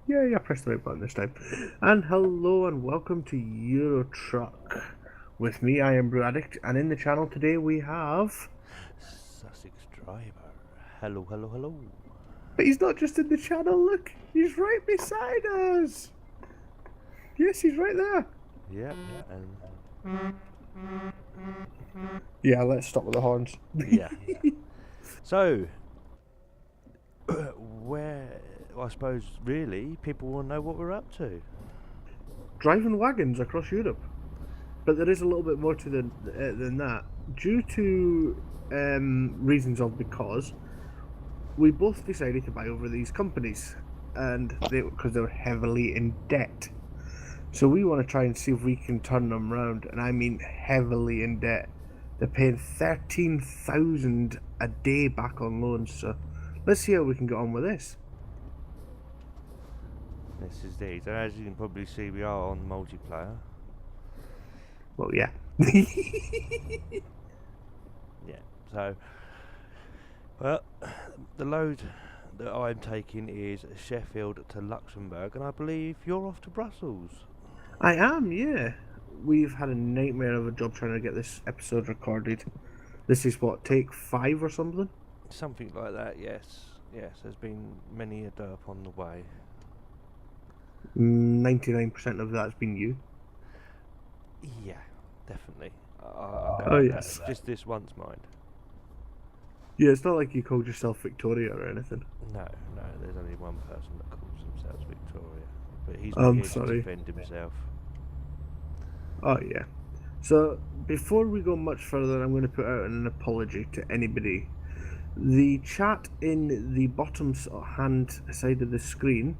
Yeah, I pressed the right button this time. And hello and welcome to Eurotruck. With me, I am Brew Addict, and in the channel today we have. Sussex driver. Hello, hello, hello. But he's not just in the channel, look! He's right beside us! Yes, he's right there! Yep, and Yeah, let's stop with the horns. yeah. So, where? I suppose really people will know what we're up to. Driving wagons across Europe. But there is a little bit more to than that. Due to reasons of because, we both decided to buy over these companies, and because they were heavily in debt. So we want to try and see if we can turn them around, and I mean heavily in debt. They're paying 13,000 a day back on loans. So let's see how we can get on with this. This is these, and as you can probably see, we are on multiplayer. Well, yeah. Yeah. So, well, the load that I'm taking is Sheffield to Luxembourg, and I believe you're off to Brussels. I am, yeah. We've had a nightmare of a job trying to get this episode recorded. This is what, take 5 or something? Something like that. Yes. Yes. There's been many a derp on the way. 99% of that's been you. Yeah, definitely. I'll go Oh, with yes. that. Just this once, mind. Yeah, it's not like you called yourself Victoria or anything. No, no, there's only one person that calls themselves Victoria. But he's not I'm here to sorry. defend himself. Oh, yeah. So, before we go much further, I'm going to put out an apology to anybody. The chat in the bottom hand side of the screen,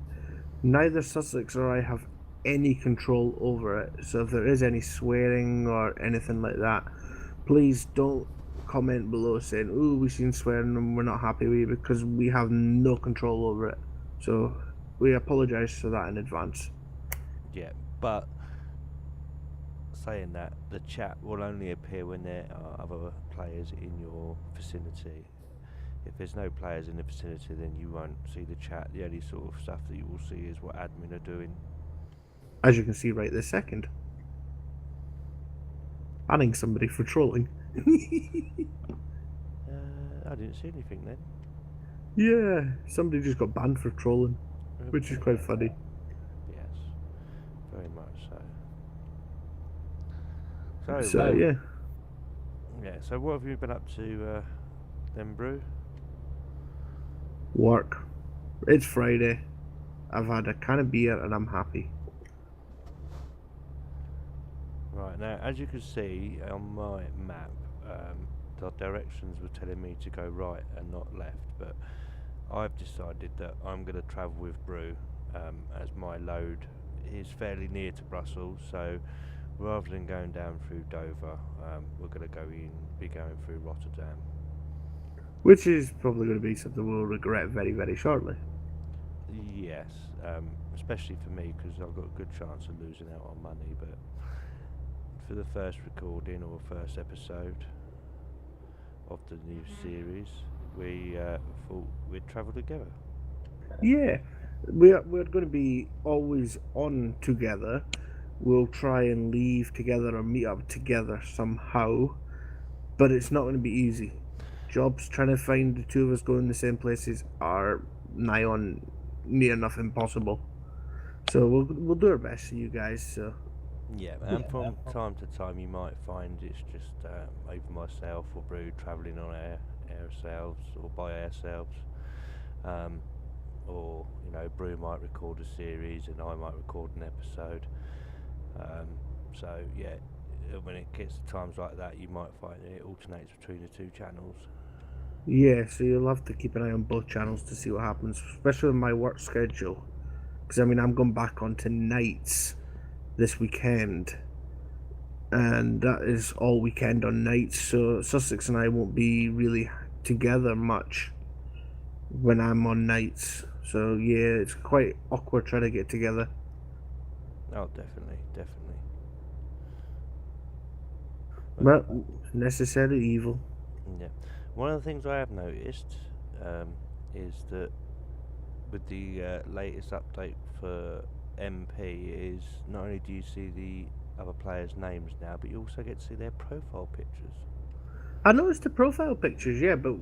neither Sussex or I have any control over it. So, if there is any swearing or anything like that, please don't comment below saying, "Ooh, we've seen swearing and we're not happy with you," because we have no control over it. So, we apologise for that in advance. Yeah, but saying that, the chat will only appear when there are other players in your vicinity. If there's no players in the vicinity, then you won't see the chat. The only sort of stuff that you will see is what admin are doing. As you can see right this second. Banning somebody for trolling. I didn't see anything then. Yeah, somebody just got banned for trolling, which is quite Okay. funny. Yes, very much so. So, So yeah, yeah. So, what have you been up to, then, Brew? work. It's Friday. I've had a can of beer and I'm happy. Right now, as you can see on my map, the directions were telling me to go right and not left, but I've decided that I'm going to travel with Brew, as my load is fairly near to Brussels. So, rather than going down through Dover, we're going to be going through Rotterdam. Which is probably going to be something we'll regret very, very shortly. Yes, especially for me because I've got a good chance of losing out on money. But for the first recording or first episode of the new series, we thought we'd travel together. Yeah, we're going to be always on together. We'll try and leave together or meet up together somehow, but it's not going to be easy. Jobs trying to find the two of us going the same places are nigh on near enough impossible. So we'll do our best for you guys. So Yeah, and from time to time you might find it's just either myself or Brew travelling on ourselves or by ourselves, um, or Brew might record a series and I might record an episode. Um, so yeah, when it gets to times like that, you might find it alternates between the two channels. yeah, so you'll have to keep an eye on both channels to see what happens, especially with my work schedule. Because I mean, I'm going back onto nights this weekend, and that is all weekend on nights. So Sussex and I won't be really together much when I'm on nights. So yeah, it's quite awkward trying to get together. Oh, definitely, definitely. But But necessary evil. yeah, one of the things I have noticed is that with the latest update for MP is not only do you see the other players' names now, but you also get to see their profile pictures. I noticed the profile pictures, yeah, but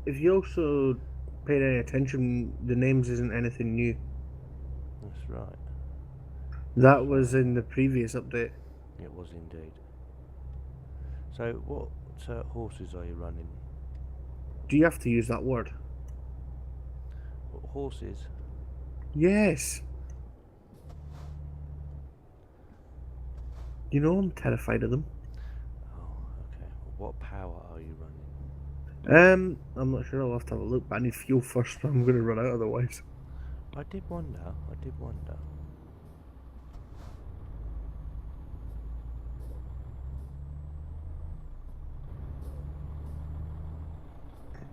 if you also paid any attention, the names isn't anything new. That's right. That was in the previous update. It was indeed. So, what horses are you running? Do you have to use that word? What horses? Yes. You know I'm terrified of them. Oh, okay. What power are you running? I'm not sure. I'll have to have a look, but I need fuel first. I'm going to run out otherwise. I did wonder. I did wonder.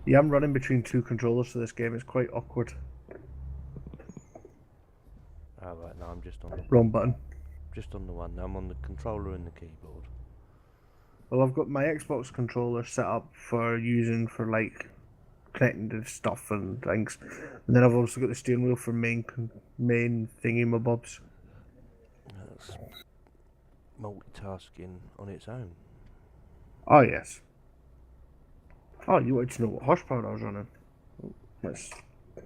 Yeah, I'm running between two controllers for this game. It's quite awkward. Oh right, no, I'm just on the Wrong button. just on the one. I'm on the controller and the keyboard. Well, I've got my Xbox controller set up for using for like connecting to stuff and things, and then I've also got the steering wheel for main thingy my bobs. That's multitasking on its own. Oh yes. Oh, you wanted to know what horsepower I was running? Let's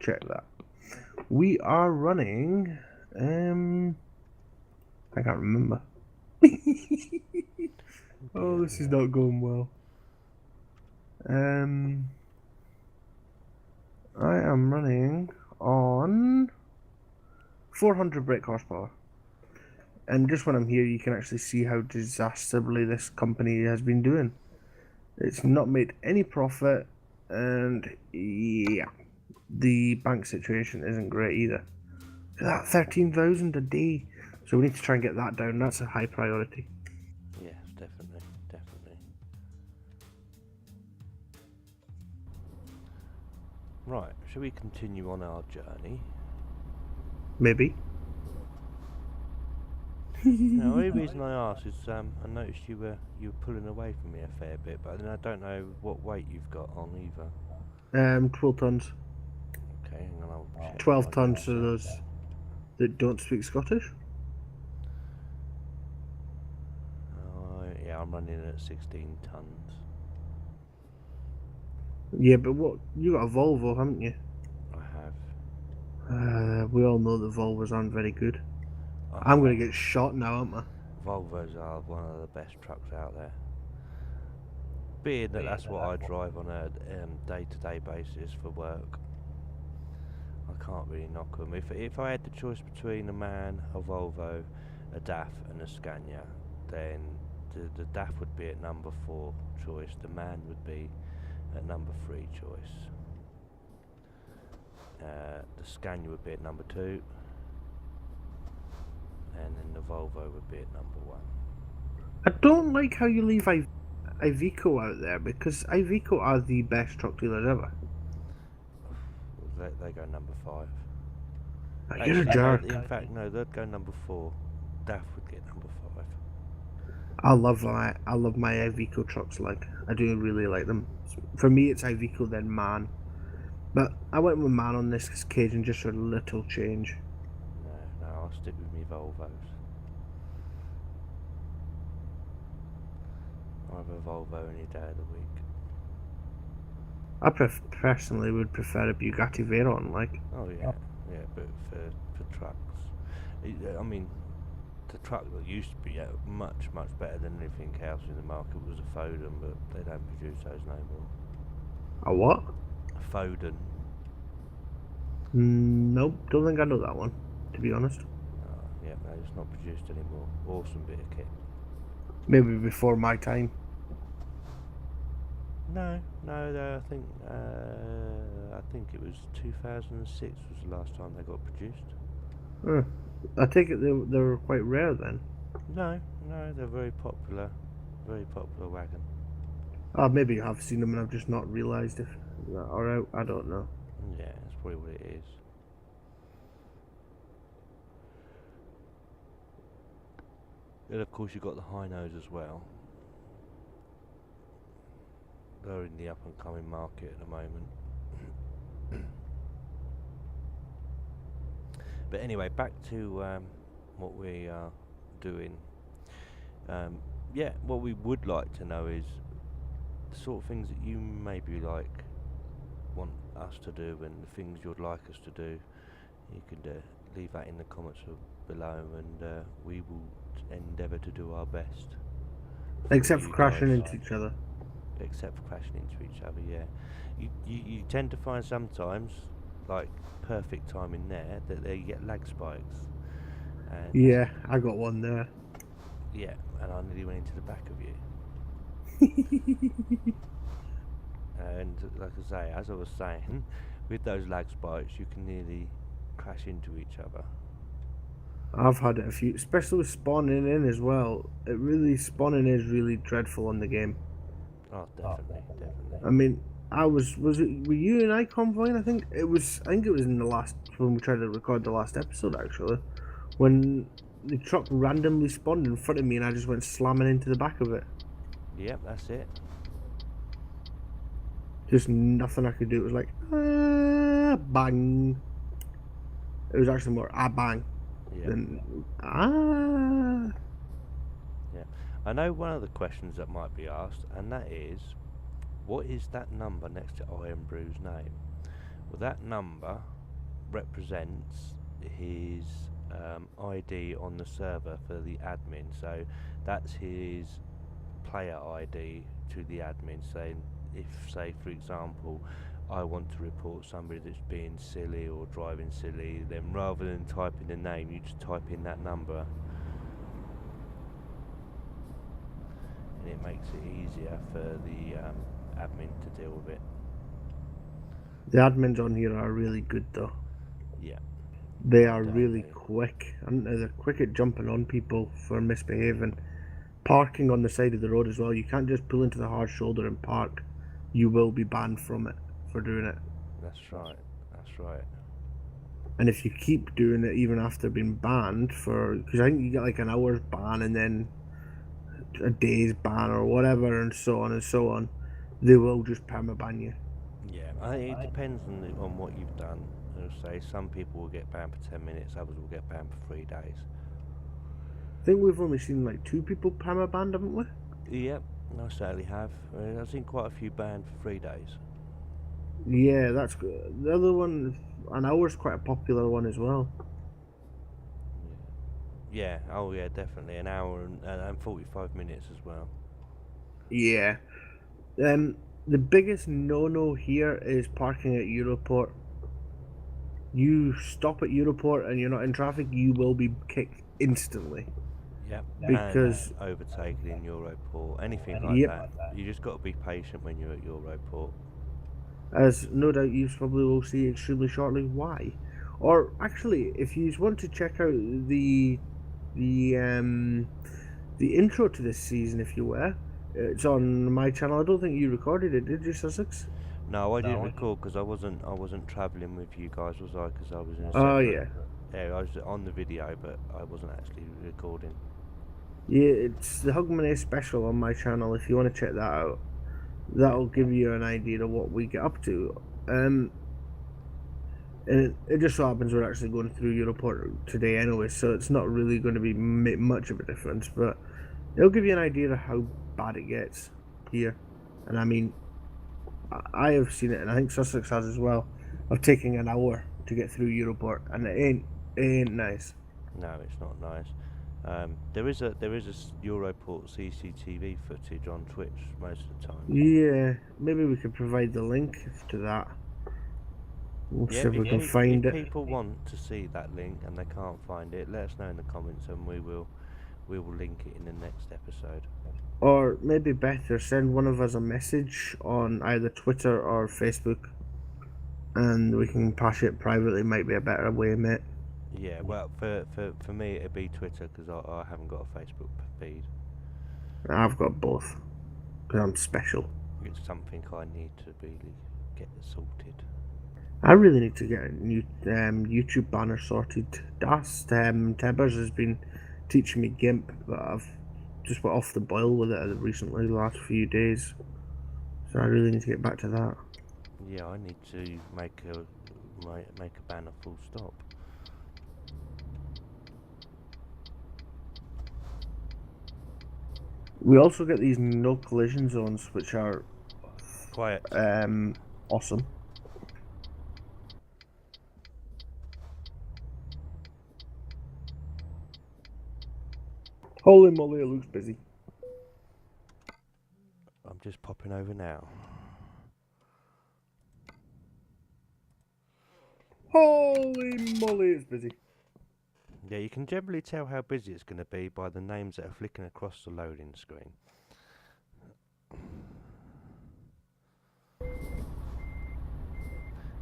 check that. We are running. I can't remember. Oh, this is not going well. I am running on 400 brake horsepower. And just when I'm here, you can actually see how disastrously this company has been doing. It's not made any profit, and yeah, the bank situation isn't great either. That 13,000 a day, so we need to try and get that down. That's a high priority. Yes, definitely, definitely. Right, shall we continue on our journey? Maybe. Now, the only reason I asked is I noticed you were pulling away from me a fair bit, but then I don't know what weight you've got on either. 12 tons. Okay, hang on, I'll check. 12 my tons for notes. those that don't speak Scottish. Yeah, I'm running at 16 tons. Yeah, but what you got a Volvo, haven't you? I have. We all know that Volvos aren't very good. I'm gonna get shot now, aren't I? Volvos are one of the best trucks out there. Being that that's what I drive on a day-to-day basis for work, I can't really knock them. If I had the choice between a MAN, a Volvo, a DAF and a Scania, then the DAF would be at number 4 choice, the MAN would be at number 3 choice. The Scania would be at number 2, and then the Volvo would be at number 1. I don't like how you leave Iveco out there, because Iveco are the best truck dealers ever. They go number 5. You're a jerk. In fact, no, they'd go number 4. DAF would get number 5. I love my Iveco trucks. Like, I do really like them. For me, it's Iveco then MAN. But I went with MAN on this occasion just for a little change. No, I'll stick with me Volvos. I have a Volvo any day of the week. I personally would prefer a Bugatti Veyron, like. Oh yeah, yeah, but for trucks, I mean, the truck that used to be much better than anything else in the market was a Foden, but they don't produce those no more. A what? A Foden. Nope, don't think I know that one, to be honest. Yeah, no, it's not produced anymore. Awesome bit of kit. Maybe before my time. No, I think it was 2006 was the last time they got produced. I take it they were quite rare then. No, they're very popular wagon. Maybe I've seen them and I've just not realised if they're out. I don't know. Yeah, that's probably what it is. And of course you've got the high nose as well. They're in the up and coming market at the moment. But anyway, back to what we are doing. Yeah, what we would like to know is the sort of things that you maybe want us to do, and the things you'd like us to do. You could leave that in the comments below, and we will endeavour to do our best. Except for you crashing guys. into each other. Except for crashing into each other, yeah. You tend to find sometimes, like perfect timing there, that they get lag spikes. And Yeah, I got one there. yeah, and I nearly went into the back of you. And like I say, as I was saying, with those lag spikes, you can nearly crash into each other. I've had it a few, especially with spawning in as well. Spawning is really dreadful on the game. Oh, definitely. I mean, was it, were you and I convoying? I think it was in the last, when we tried to record the last episode actually, when the truck randomly spawned in front of me and I just went slamming into the back of it. Yep, that's it. Just nothing I could do. It was like, bang. It was actually more, bang. Yeah. Than, Yeah. I know one of the questions that might be asked, and that is, what is that number next to Iron Brew's name? Well, that number represents his ID on the server for the admin. So that's his player ID to the admin, saying if, say, for example, I want to report somebody that's being silly or driving silly, then rather than typing the name, you just type in that number. And it makes it easier for the admin to deal with it. the admins on here are really good though. Yeah. They are really quick, and they're quick at jumping on people for misbehaving. Parking on the side of the road as well. You can't just pull into the hard shoulder and park. You will be banned from it for doing it. That's right. That's right. And if you keep doing it even after being banned because I think you get like an hour's ban and then a day's ban or whatever, and so on and so on, they will just permaban you. Yeah, it depends on what you've done. I'll say some people will get banned for 10 minutes, others will get banned for 3 days. I think we've only seen like 2 people permabanned, haven't we? Yep, I certainly have. I've seen quite a few banned for 3 days. Yeah, that's good. The other one, an hour's quite a popular one as well. Yeah, oh yeah, definitely. An hour and 45 minutes as well. Yeah. The biggest no-no here is parking at Europort. You stop at Europort and you're not in traffic, you will be kicked instantly. Yep, Because and overtaken in Europort, anything like that. You just got to be patient when you're at Europort. as no doubt you probably will see extremely shortly why. Or actually, if you want to check out the intro to this season, if you were, it's on my channel. I don't think you recorded it, did you, Sussex? No, I didn't record because I wasn't travelling with you guys, was I? Because I was in a Oh separate yeah. area. I was on the video, but I wasn't actually recording. Yeah, it's the Hugmanay special on my channel. If you want to check that out, that'll give you an idea of what we get up to. And it just so happens we're actually going through Europort today anyway, so it's not really going to be much of a difference, but it'll give you an idea of how bad it gets here. And I mean, I have seen it, and I think Sussex has as well, of taking an hour to get through Europort, and it ain't nice. No, it's not nice. There is a Europort CCTV footage on Twitch most of the time. Yeah, maybe we could provide the link to that. We'll see if we can find it. If people want to see that link and they can't find it, let us know in the comments, and we will link it in the next episode. Or maybe better, send one of us a message on either Twitter or Facebook, and we can pass it privately. Might be a better way, mate. Yeah, well, for me it'd be Twitter because I haven't got a Facebook feed. I've got both because I'm special. It's something I need to really get sorted. I really need to get a new YouTube banner sorted. Tibbers has been teaching me GIMP, but I've just went off the boil with it recently, the last few days. So I really need to get back to that. Yeah, I need to make a banner full stop. We also get these no collision zones, which are Quiet. awesome. Holy moly, it looks busy. I'm just popping over now. Holy moly, it's busy. Yeah, you can generally tell how busy it's going to be by the names that are flicking across the loading screen.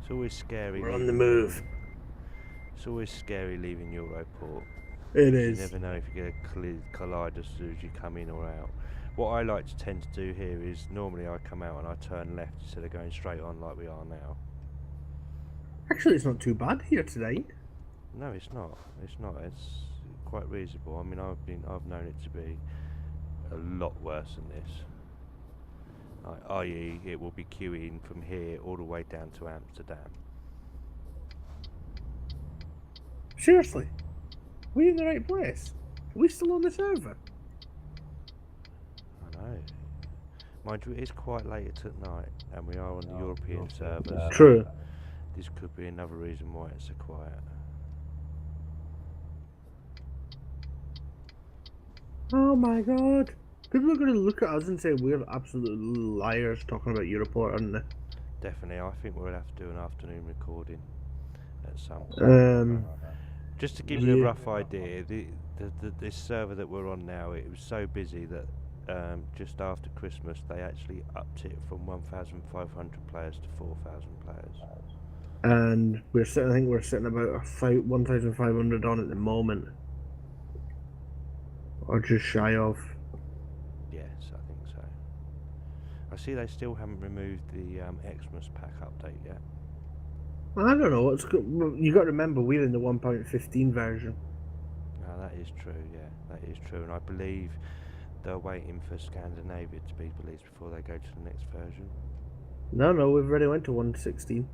It's always scary. We're on the move. It's always scary leaving Europort. It You is. never know if you're going to collide as soon as you come in or out. What I like to tend to do here is normally I come out and I turn left instead of going straight on like we are now. Actually, it's not too bad here today. No, it's not. It's not. It's quite reasonable. I mean, I've known it to be a lot worse than this. I.e., it will be queuing from here all the way down to Amsterdam. Seriously, we in the right place? Are we still on the server? I know. Mind you, it is quite late at night, and we are on the European server. So True. this could be another reason why it's so quiet. Oh my god. People are going to look at us and say we're absolute liars talking about Europort, aren't they? Definitely, I think we'll have to do an afternoon recording at some point. Just to give you a rough idea, this server that we're on now, it was so busy that just after Christmas they actually upped it from 1,500 players to 4,000 players. And I think we're sitting about 1,500 on at the moment. Or just shy of. Yes, I think so. I see they still haven't removed the Xmas pack update yet. I don't know. You got to remember we're in the 1.15 version. No, that is true. Yeah, that is true. And I believe they're waiting for Scandinavia to be released before they go to the next version. No, we've already went to 1.16.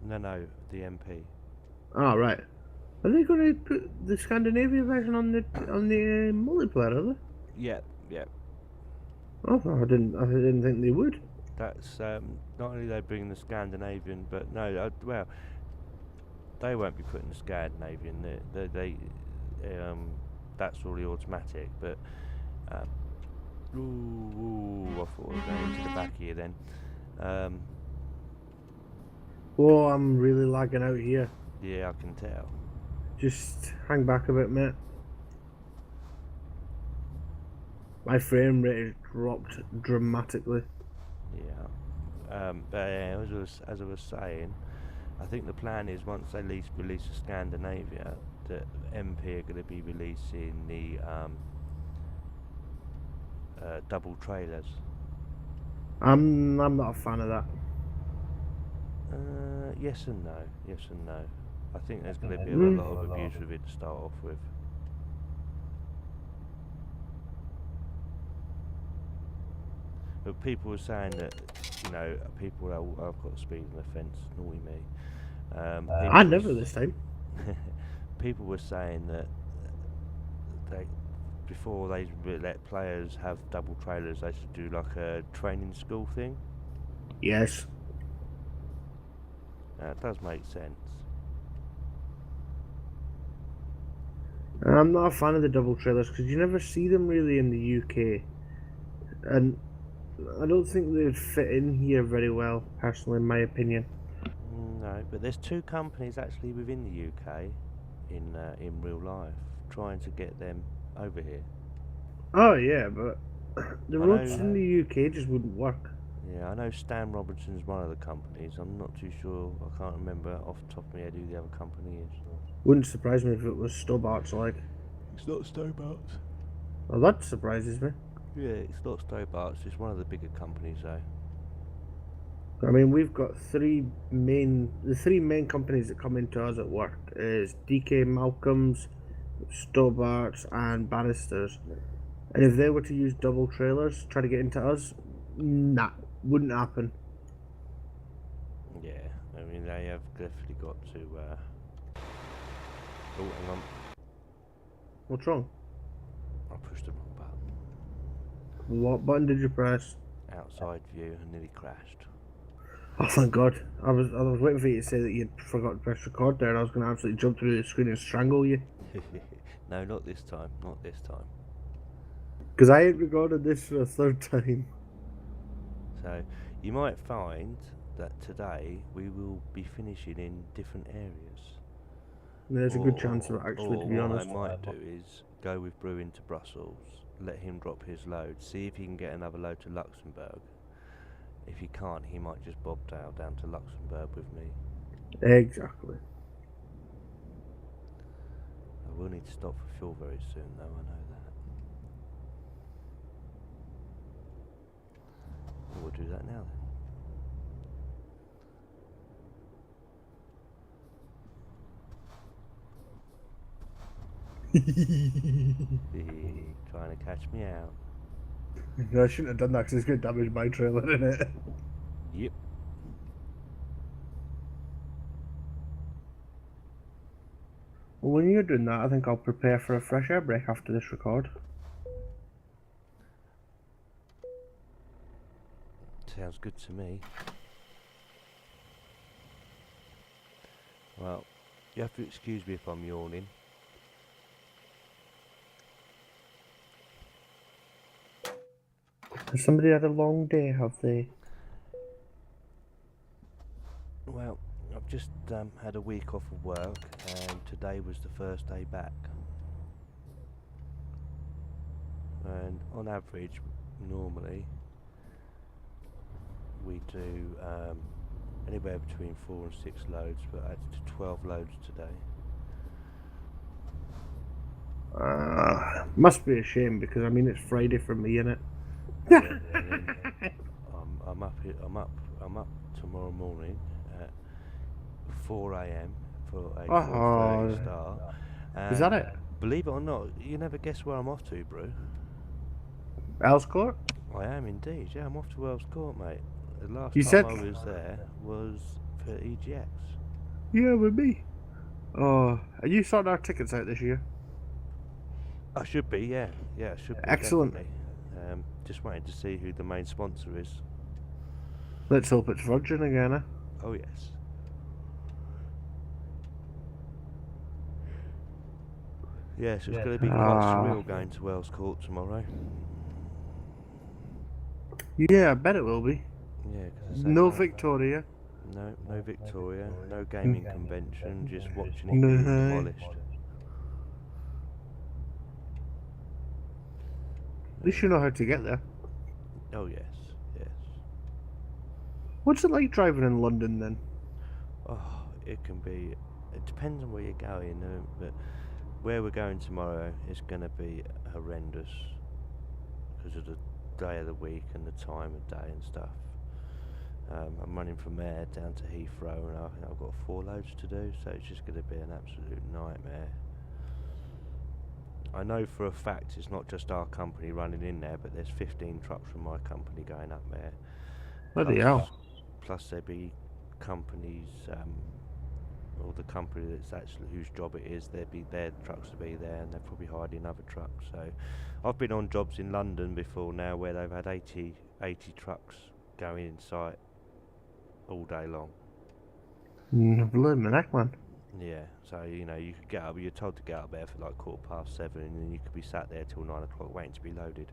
No, the MP. Oh, right. Are they going to put the Scandinavia version on the multiplayer? Are they? Yeah. Oh, I didn't think they would. That's not only they bring the Scandinavian, but no, well, they won't be putting the Scandinavian. They that's already automatic. But I thought we were going into the back here then. Oh, I'm really lagging out here. Yeah, I can tell. Just hang back a bit, mate. My frame rate has dropped dramatically. Yeah. But as I was saying, I think the plan is once they release the Scandinavia, that MP are going to be releasing the double trailers. I'm not a fan of that. Yes and no. I think there's going to be a lot of abuse with it to start off with. But people were saying that, people I've got a speeding offence, naughty me. I never this time. People were saying that before they let players have double trailers, they should do like a training school thing. Yes. It does make sense. I'm not a fan of the double trailers because you never see them really in the UK, and I don't think they'd fit in here very well, personally, in my opinion. No, but there's two companies actually within the UK in real life trying to get them over here. Oh yeah, but the roads in the UK just wouldn't work. Yeah, I know Stan Robinson's one of the companies. I'm not too sure. I can't remember off the top of my head who the other company is. Wouldn't surprise me if it was Stobart's, like. It's not Stobart's. Well, that surprises me. Yeah, it's not Stobart's. It's one of the bigger companies, though. I mean, we've got the three main companies that come into us at work is DK Malcolm's, Stobart's, and Bannisters. And if they were to use double trailers, try to get into us, nah, wouldn't happen. Yeah, I mean, they have definitely got to. Oh, hang on. What's wrong? I pushed the wrong button. What button did you press? Outside view and nearly crashed. Oh, thank God. I was waiting for you to say that you'd forgot to press record there, and I was going to absolutely jump through the screen and strangle you. No, not this time. Not this time. Because I ain't recorded this for a third time. So you might find that today we will be finishing in different areas. There's a good chance of it, actually, Or to be what honest. I might do is go with Brew into Brussels, let him drop his load, see if he can get another load to Luxembourg. If he can't, he might just bobtail down to Luxembourg with me. Exactly. I will need to stop for fuel very soon, though, I know that. We'll do that now then. Trying to catch me out. No, I shouldn't have done that because it's going to damage my trailer, innit? Yep. Well, when you're doing that, I think I'll prepare for a fresh air break after this record. Sounds good to me. Well, you have to excuse me if I'm yawning. Has somebody had a long day, have they? Well, I've just had a week off of work, and today was the first day back. And on average, normally, we do anywhere between 4 and 6 loads, but I did 12 loads today. Must be a shame because I mean it's Friday for me, innit? Yeah, and then I'm up tomorrow morning at 4 a.m. for a 4:30 start. Is that it? Believe it or not, you never guess where I'm off to, bro. Earls Court? I am indeed. Yeah, I'm off to Earls Court, mate. The last You time said- I was there was for EGX. Yeah, with me. Oh, are you sorting our tickets out this year? I should be, yeah. Yeah, I should be. Excellent. Definitely. Just waiting to see who the main sponsor is. Let's hope it's Virgin again, eh? Oh, yes. Yeah, so it's going to be quite surreal going to Wells Court tomorrow. Yeah, I bet it will be. Yeah, because No Victoria. No Victoria, no gaming convention, just watching it No. being demolished. At least you know how to get there. Oh yes, yes. What's it like driving in London then? Oh, it can be. It depends on where you're going, but where we're going tomorrow is going to be horrendous because of the day of the week and the time of day and stuff. I'm running from there down to Heathrow, and I think I've got 4 loads to do, so it's just going to be an absolute nightmare. I know for a fact it's not just our company running in there, but there's 15 trucks from my company going up there. Bloody hell. Plus there'd be companies, or the company that's actually whose job it is, there'd be their trucks to be there, and they've probably hired another truck. So I've been on jobs in London before now where they've had 80 trucks going in sight all day long. Blooming heck, man. Yeah, so you know you could get up. You're told to get up there for like 7:15, and then you could be sat there till 9 o'clock waiting to be loaded.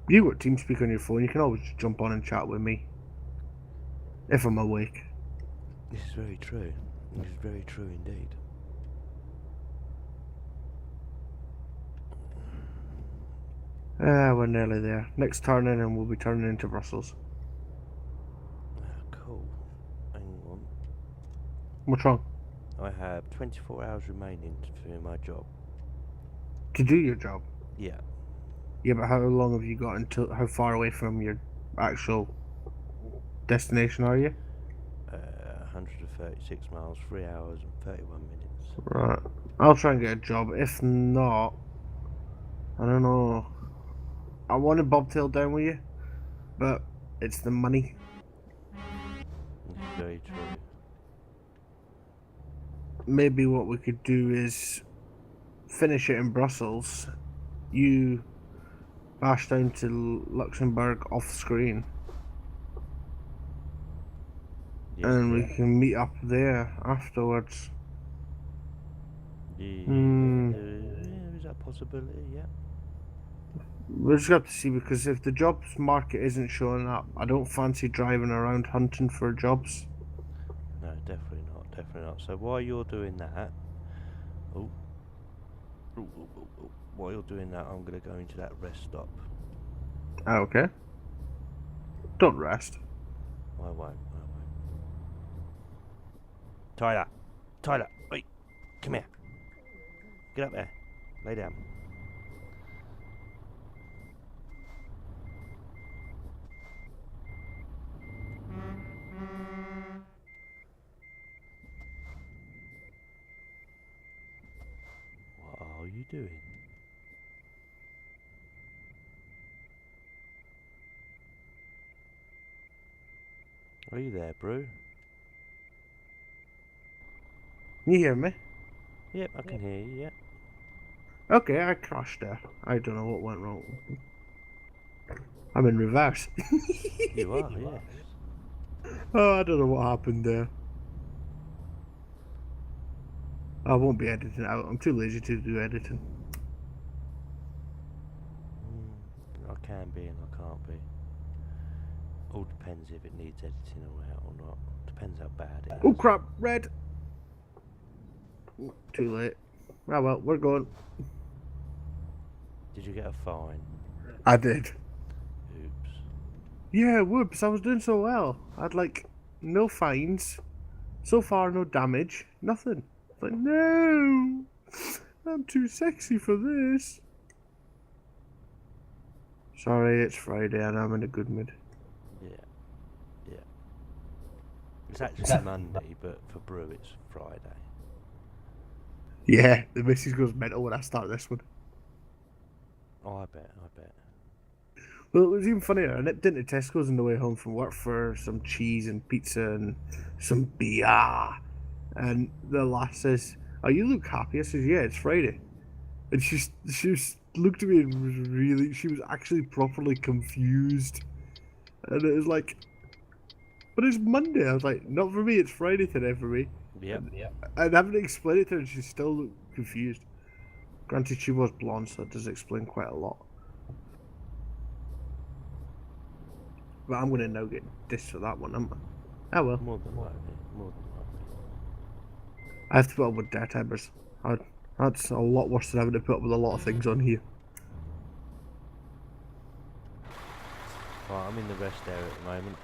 You got TeamSpeak on your phone. You can always just jump on and chat with me if I'm awake. This is very true. This is very true indeed. We're nearly there. Next turning, and we'll be turning into Brussels. Cool. Hang on. What's wrong? I have 24 hours remaining to do my job. To do your job? Yeah. Yeah, but how long have you got until? How far away from your actual destination are you? 136 miles, 3 hours and 31 minutes. Right. I'll try and get a job. If not, I don't know. I want to bobtail down with you, but it's the money. It's very true. Maybe what we could do is finish it in Brussels, you bash down to Luxembourg off screen, Yeah, and we yeah. can meet up there afterwards. Yeah, Hmm. there is that possibility, yeah. We'll just have to see, because if the jobs market isn't showing up, I don't fancy driving around hunting for jobs. No, definitely not, definitely not. So while you're doing that, oh, while you're doing that, I'm going to go into that rest stop. Okay. Don't rest. I won't. Tyler! Tyler! Wait! Come here! Get up there! Lay down. What are you doing? Are you there, Brew? Can you hear me? Yep, I can hear you, yep. Okay, I crashed there. I don't know what went wrong. I'm in reverse. You are, yes. Oh, I don't know what happened there. I won't be editing it out. I'm too lazy to do editing. I can be and I can't be. All depends if it needs editing or not. Depends how bad it is. Oh crap, red! Too late. Ah well, we're going. Did you get a fine? I did. Oops. Yeah, whoops, I was doing so well. I had like no fines. So far, no damage. Nothing. It's like, no! I'm too sexy for this. Sorry, it's Friday and I'm in a good mood. Yeah. It's actually Monday, but for Brew it's Friday. Yeah, the missus goes mental when I start this one. Oh, I bet. Well, it was even funnier. I nipped into Tesco's on the way home from work for some cheese and pizza and some beer. And the lass says, "Oh, you look happy." I says, "Yeah, it's Friday." And she looked at me and was really, she was actually properly confused. And it was like, "But it's Monday." I was like, "Not for me. It's Friday today for me." Yep. And having to explain it to her, and she still looked confused. Granted, she was blonde, so it does explain quite a lot. But I'm gonna now get dissed for that one, am I? Oh well. More than likely. I have to put up with dead timers. That's a lot worse than having to put up with a lot of things on here. Right, I'm in the rest area at the moment.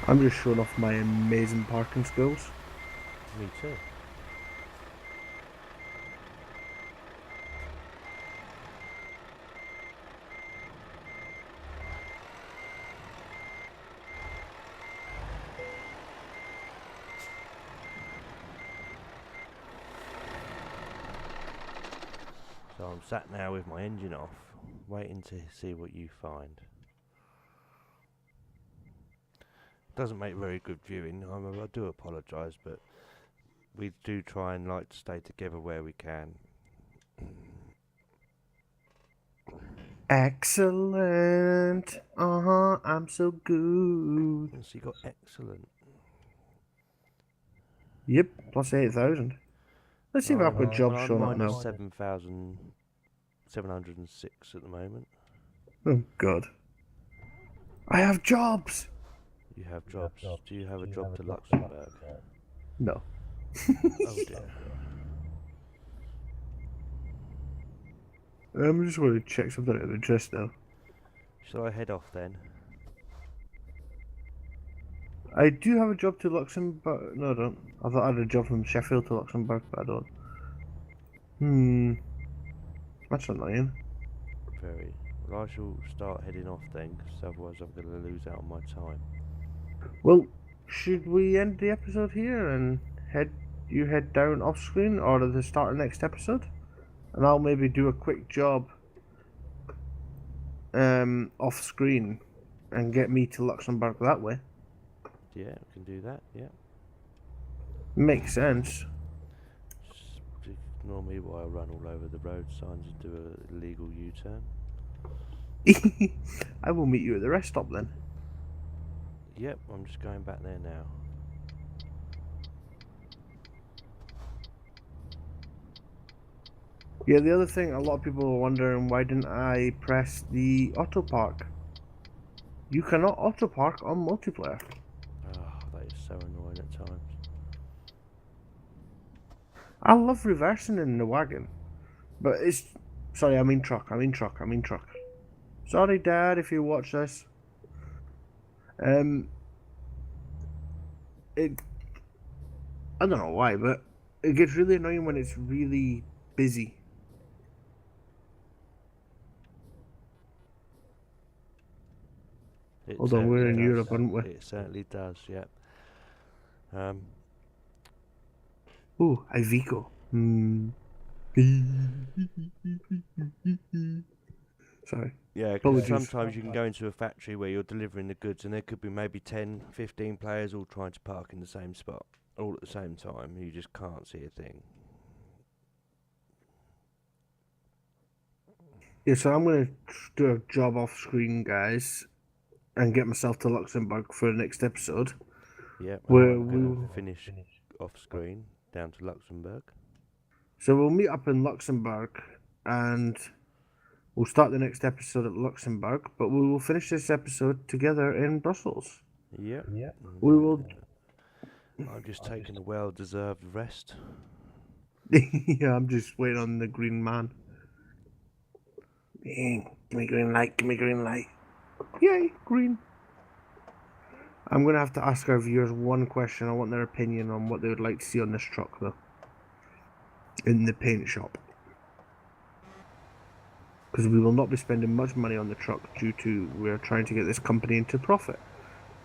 I'm just showing off my amazing parking skills. Me too. So I'm sat now with my engine off, waiting to see what you find. Doesn't make very good viewing. I do apologise, but we do try and like to stay together where we can. Excellent. I'm so good. So you got excellent. Yep, plus 8,000. Let's see if I've got jobs showing up Mine is now. 7,706 at the moment. Oh god. I have jobs! You have jobs. Do you have a job to Luxembourg? No. Oh dear. I'm just going to check something out of interest now. Shall I head off then? I do have a job to Luxembourg. No, I don't. I thought I had a job from Sheffield to Luxembourg, but I don't. That's annoying. Very. Well, I shall start heading off then, because otherwise I'm going to lose out on my time. Well, should we end the episode here and you head down off screen, or at the start of next episode? And I'll maybe do a quick job off screen and get me to Luxembourg that way. Yeah, we can do that, yeah. Makes sense. Just ignore me while I run all over the road signs and do a illegal U-turn. I will meet you at the rest stop then. Yep, I'm just going back there now. Yeah, the other thing, a lot of people are wondering, why didn't I press the auto park? You cannot auto park on multiplayer. Oh, that is so annoying at times. I love reversing in the wagon, but it's... Sorry, I mean truck. Sorry, Dad, if you watch this. Um, it... I don't know why, but it gets really annoying when it's really busy. Hold on, we're in Europe, aren't we? It certainly does, yep. Ooh, Iveco. Sorry. Yeah, because Apologies. sometimes you can go into a factory where you're delivering the goods and there could be maybe 10, 15 players all trying to park in the same spot, all at the same time. You just can't see a thing. Yeah, so I'm going to do a job off screen, guys, and get myself to Luxembourg for the next episode. Yep, Where I'm going to finish off screen down to Luxembourg. So we'll meet up in Luxembourg and we'll start the next episode at Luxembourg, but we will finish this episode together in Brussels. Yep. We will. I'm just taking a well-deserved rest. Yeah, I'm just waiting on the green man. Give me green light, Yay, green. I'm going to have to ask our viewers one question. I want their opinion on what they would like to see on this truck, though. In the paint shop. Because we will not be spending much money on the truck due to we're trying to get this company into profit.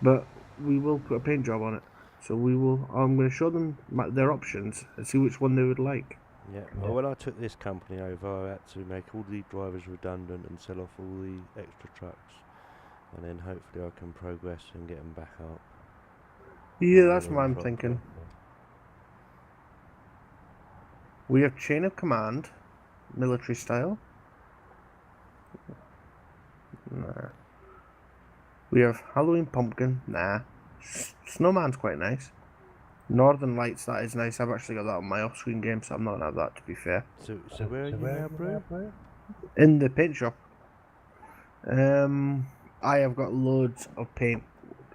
But we will put a paint job on it. So I'm going to show them their options and see which one they would like. Yeah, well, when I took this company over, I had to make all the drivers redundant and sell off all the extra trucks. And then hopefully I can progress and get them back up. Yeah, that's what I'm thinking. We have chain of command, military style. Nah. We have Halloween pumpkin. Nah. Snowman's quite nice. Northern Lights, that is nice. I've actually got that on my off-screen game, so I'm not gonna have that, to be fair. So where are you now, bro? In the paint shop. I have got loads of paint.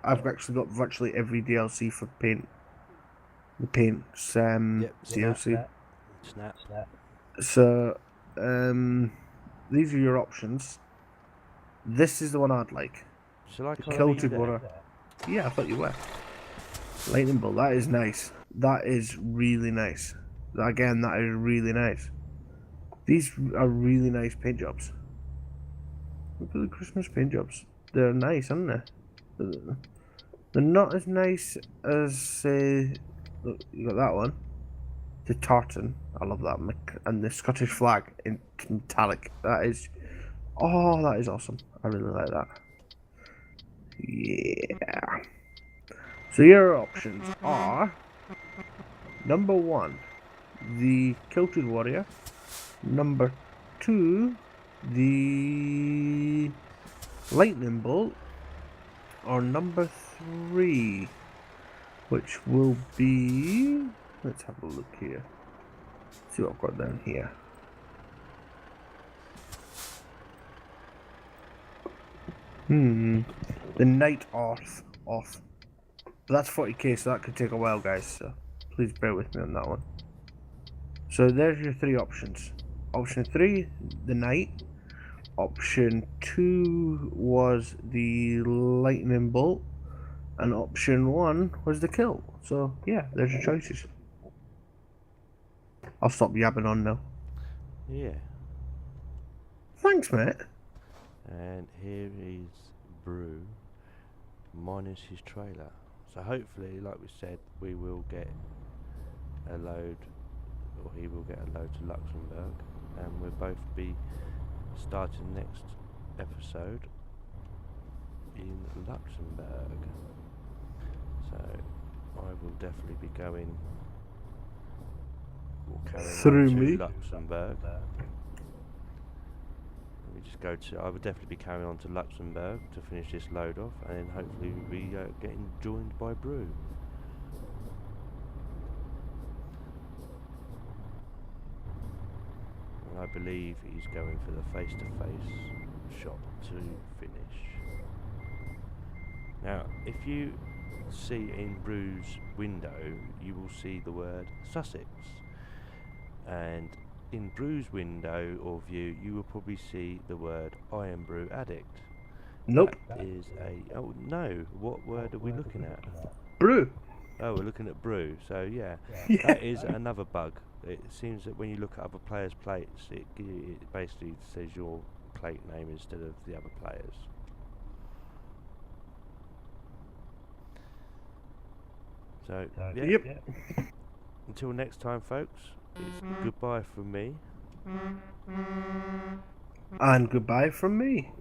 I've actually got virtually every DLC for paint. The paint's DLC. Snap. So, these are your options. This is the one I'd like. Shall I The call Kilted Water. Yeah, I thought you were. Lightning Bolt, that is nice. That is really nice. Again, that is really nice. These are really nice paint jobs. Look at the Christmas paint jobs. They're nice, aren't they? They're not as nice as, say, look, you got that one. The tartan. I love that. And the Scottish flag in metallic. That is... Oh, that is awesome. I really like that. Yeah. So your options are... Number 1, the Kilted Warrior. Number 2, the Lightning Bolt. Or number 3, which will be... Let's have a look here. See what I've got down here. The Night Off. But that's 40k, so that could take a while, guys. So please bear with me on that one. So there's your 3 options. Option 3, the Night. Option 2 was the Lightning Bolt. And option 1 was the Kill. So yeah, there's your choices. I'll stop yabbing on now. Yeah. Thanks, mate. And here is Brew minus his trailer. So hopefully, like we said, we will get a load, or he will get a load to Luxembourg, and we'll both be starting next episode in Luxembourg. So I will definitely be going carrying Through on to me. Luxembourg. Let me just go to. I would definitely be carrying on to Luxembourg to finish this load off, and then hopefully we'll be getting joined by Brew. And I believe he's going for the face-to-face shot to finish. Now, if you see in Brew's window, you will see the word Sussex, and in Brew's window or view, you will probably see the word I am Brew Addict. Nope. That is a... oh no, what word are we looking at? Brew. Oh, we're looking at Brew, so yeah. Yeah. That is another bug. It seems that when you look at other players' plates, it basically says your plate name instead of the other players. So, yeah. Yep. Until next time, folks, it's goodbye from me. And goodbye from me.